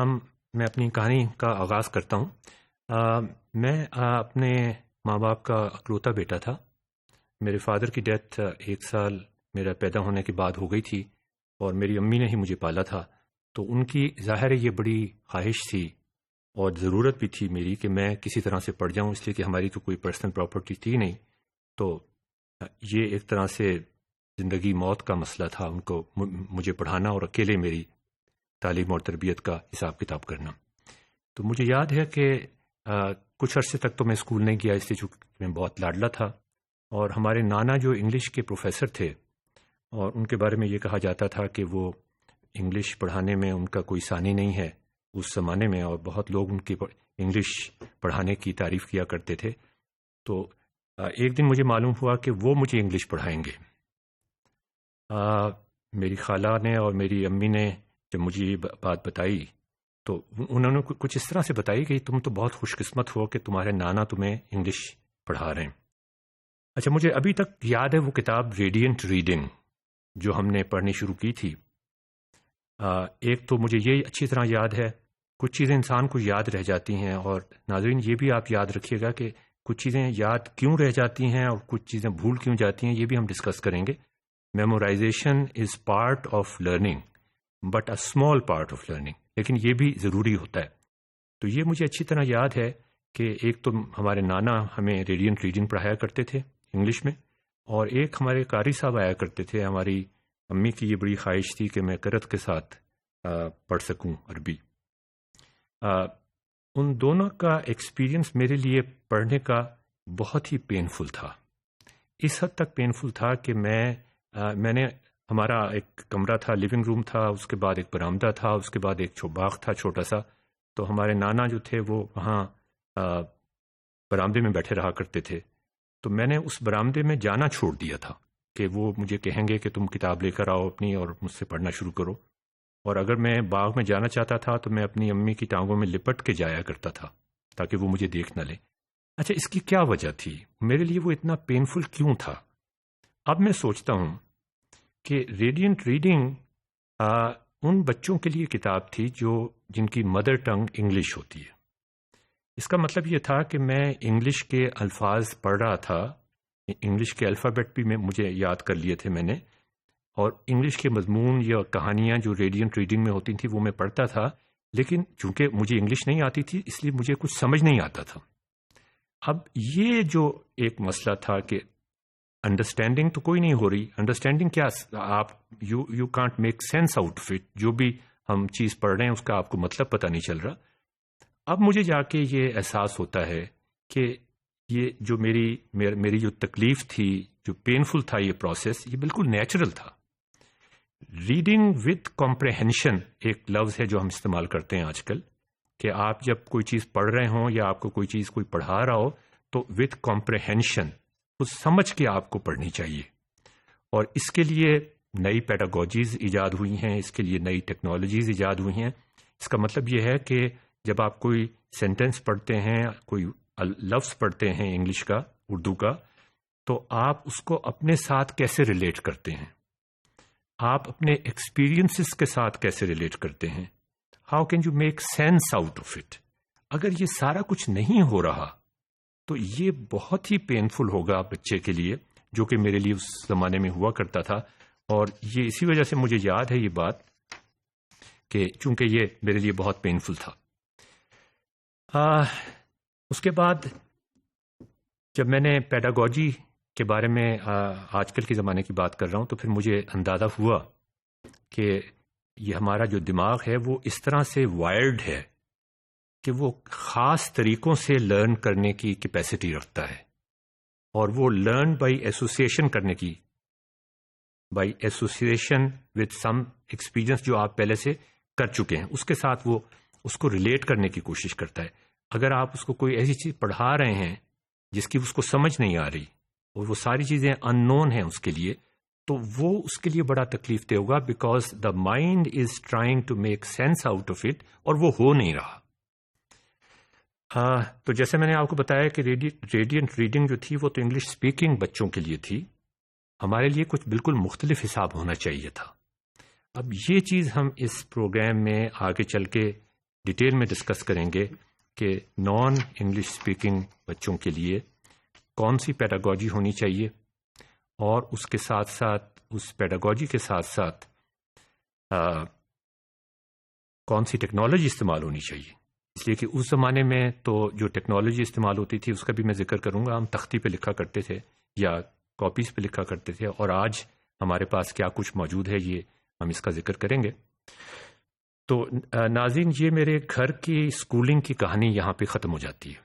میں اپنی کہانی کا آغاز کرتا ہوں۔ میں اپنے ماں باپ کا اکلوتا بیٹا تھا۔ میرے فادر کی ڈیتھ 1 سال میرا پیدا ہونے کے بعد ہو گئی تھی، اور میری امی نے ہی مجھے پالا تھا۔ تو ان کی ظاہر ہے یہ بڑی خواہش تھی اور ضرورت بھی تھی میری کہ میں کسی طرح سے پڑھ جاؤں، اس لیے کہ ہماری تو کوئی پرسنل پراپرٹی تھی نہیں۔ تو یہ ایک طرح سے زندگی موت کا مسئلہ تھا ان کو مجھے پڑھانا اور اکیلے میری تعلیم اور تربیت کا حساب کتاب کرنا۔ تو مجھے یاد ہے کہ کچھ عرصے تک تو میں اسکول نہیں گیا، اس لیے چونکہ میں بہت لاڈلا تھا، اور ہمارے نانا جو انگلش کے پروفیسر تھے، اور ان کے بارے میں یہ کہا جاتا تھا کہ وہ انگلش پڑھانے میں ان کا کوئی ثانی نہیں ہے اس زمانے میں، اور بہت لوگ ان کی انگلش پڑھانے کی تعریف کیا کرتے تھے۔ تو ایک دن مجھے معلوم ہوا کہ وہ مجھے انگلش پڑھائیں گے۔ میری خالہ نے اور میری امی نے جب مجھے یہ بات بتائی تو انہوں نے کچھ اس طرح سے بتائی کہ تم تو بہت خوش قسمت ہو کہ تمہارے نانا تمہیں انگلش پڑھا رہے ہیں۔ اچھا، مجھے ابھی تک یاد ہے وہ کتاب ریڈینٹ ریڈنگ جو ہم نے پڑھنی شروع کی تھی۔ ایک تو مجھے یہ اچھی طرح یاد ہے، کچھ چیزیں انسان کو یاد رہ جاتی ہیں، اور ناظرین یہ بھی آپ یاد رکھیے گا کہ کچھ چیزیں یاد کیوں رہ جاتی ہیں اور کچھ چیزیں بھول کیوں جاتی ہیں، یہ بھی ہم ڈسکس کریں گے۔ Memorisation is part of learning but a small part of learning, لیکن یہ بھی ضروری ہوتا ہے۔ تو یہ مجھے اچھی طرح یاد ہے کہ ایک تو ہمارے نانا ہمیں ریڈینٹ ریڈنگ پڑھایا کرتے تھے انگلش میں، اور ایک ہمارے قاری صاحب آیا کرتے تھے۔ ہماری امی کی یہ بڑی خواہش تھی کہ میں قرت کے ساتھ پڑھ سکوں عربی۔ ان دونوں کا ایکسپیرینس میرے لیے پڑھنے کا بہت ہی پینفل تھا، اس حد تک پینفل تھا کہ میں نے ہمارا ایک کمرہ تھا، لیونگ روم تھا، اس کے بعد ایک برآمدہ تھا، اس کے بعد ایک باغ تھا چھوٹا سا۔ تو ہمارے نانا جو تھے وہ وہاں برآمدے میں بیٹھے رہا کرتے تھے۔ تو میں نے اس برآمدے میں جانا چھوڑ دیا تھا کہ وہ مجھے کہیں گے کہ تم کتاب لے کر آؤ اپنی اور مجھ سے پڑھنا شروع کرو، اور اگر میں باغ میں جانا چاہتا تھا تو میں اپنی امی کی ٹانگوں میں لپٹ کے جایا کرتا تھا تاکہ وہ مجھے دیکھ نہ لیں۔ اچھا، اس کی کیا وجہ تھی؟ میرے لیے وہ اتنا پینفل کیوں تھا؟ اب میں سوچتا ہوں کہ ریڈینٹ ریڈنگ ان بچوں کے لیے کتاب تھی جن کی مدر ٹنگ انگلش ہوتی ہے۔ اس کا مطلب یہ تھا کہ میں انگلش کے الفاظ پڑھ رہا تھا، انگلش کے الفابیٹ بھی مجھے یاد کر لیے تھے میں نے، اور انگلش کے مضمون یا کہانیاں جو ریڈینٹ ریڈنگ میں ہوتی تھیں وہ میں پڑھتا تھا، لیکن چونکہ مجھے انگلش نہیں آتی تھی اس لیے مجھے کچھ سمجھ نہیں آتا تھا۔ اب یہ جو ایک مسئلہ تھا کہ انڈرسٹینڈنگ تو کوئی نہیں ہو رہی، انڈرسٹینڈنگ کیا، آپ you can't make sense out of it, جو بھی ہم چیز پڑھ رہے ہیں اس کا آپ کو مطلب پتہ نہیں چل رہا۔ اب مجھے جا کے یہ احساس ہوتا ہے کہ یہ جو میری جو تکلیف تھی، جو پینفل تھا یہ پروسیس، یہ بالکل نیچرل تھا۔ ریڈنگ وتھ کمپریہنشن ایک لفظ ہے جو ہم استعمال کرتے ہیں آج کل، کہ آپ جب کوئی چیز پڑھ رہے ہوں یا آپ کو کوئی چیز کوئی پڑھا رہا ہو تو وتھ کمپریہنشن، اس سمجھ کے آپ کو پڑھنی چاہیے۔ اور اس کے لیے نئی پیڈاگوجیز ایجاد ہوئی ہیں، اس کے لیے نئی ٹیکنالوجیز ایجاد ہوئی ہیں۔ اس کا مطلب یہ ہے کہ جب آپ کوئی سینٹنس پڑھتے ہیں، کوئی لفظ پڑھتے ہیں انگلش کا، اردو کا، تو آپ اس کو اپنے ساتھ کیسے ریلیٹ کرتے ہیں، آپ اپنے ایکسپیرینسز کے ساتھ کیسے ریلیٹ کرتے ہیں، how can you make sense out of it. اگر یہ سارا کچھ نہیں ہو رہا تو یہ بہت ہی پینفل ہوگا بچے کے لیے، جو کہ میرے لیے اس زمانے میں ہوا کرتا تھا۔ اور یہ اسی وجہ سے مجھے یاد ہے یہ بات کہ چونکہ یہ میرے لیے بہت پینفل تھا۔ اس کے بعد جب میں نے پیڈاگوجی کے بارے میں آج کل کے زمانے کی بات کر رہا ہوں تو پھر مجھے اندازہ ہوا کہ یہ ہمارا جو دماغ ہے وہ اس طرح سے وائرڈ ہے کہ وہ خاص طریقوں سے لرن کرنے کی کیپیسٹی رکھتا ہے، اور وہ لرن بائی ایسوسیشن کرنے کی، by association with some experience جو آپ پہلے سے کر چکے ہیں، اس کے ساتھ وہ اس کو ریلیٹ کرنے کی کوشش کرتا ہے۔ اگر آپ اس کو کوئی ایسی چیز پڑھا رہے ہیں جس کی اس کو سمجھ نہیں آ رہی اور وہ ساری چیزیں ان نون ہیں اس کے لیے، تو وہ اس کے لیے بڑا تکلیف دہ ہوگا، because the mind is trying to make sense out of it, اور وہ ہو نہیں رہا۔ تو جیسے میں نے آپ کو بتایا کہ ریڈینٹ ریڈنگ جو تھی وہ تو انگلش اسپیکنگ بچوں کے لیے تھی، ہمارے لیے کچھ بالکل مختلف حساب ہونا چاہیے تھا۔ اب یہ چیز ہم اس پروگرام میں آگے چل کے ڈیٹیل میں ڈسکس کریں گے کہ نان انگلش اسپیکنگ بچوں کے لیے کون سی پیڈاگوجی ہونی چاہیے، اور اس کے ساتھ ساتھ اس پیڈاگوجی کے ساتھ ساتھ کون سی ٹیکنالوجی استعمال ہونی چاہیے. اس لیے کہ اس زمانے میں تو جو ٹیکنالوجی استعمال ہوتی تھی اس کا بھی میں ذکر کروں گا. ہم تختی پہ لکھا کرتے تھے یا کاپیز پہ لکھا کرتے تھے، اور آج ہمارے پاس کیا کچھ موجود ہے یہ ہم اس کا ذکر کریں گے. تو ناظرین، یہ میرے گھر کی اسکولنگ کی کہانی یہاں پہ ختم ہو جاتی ہے.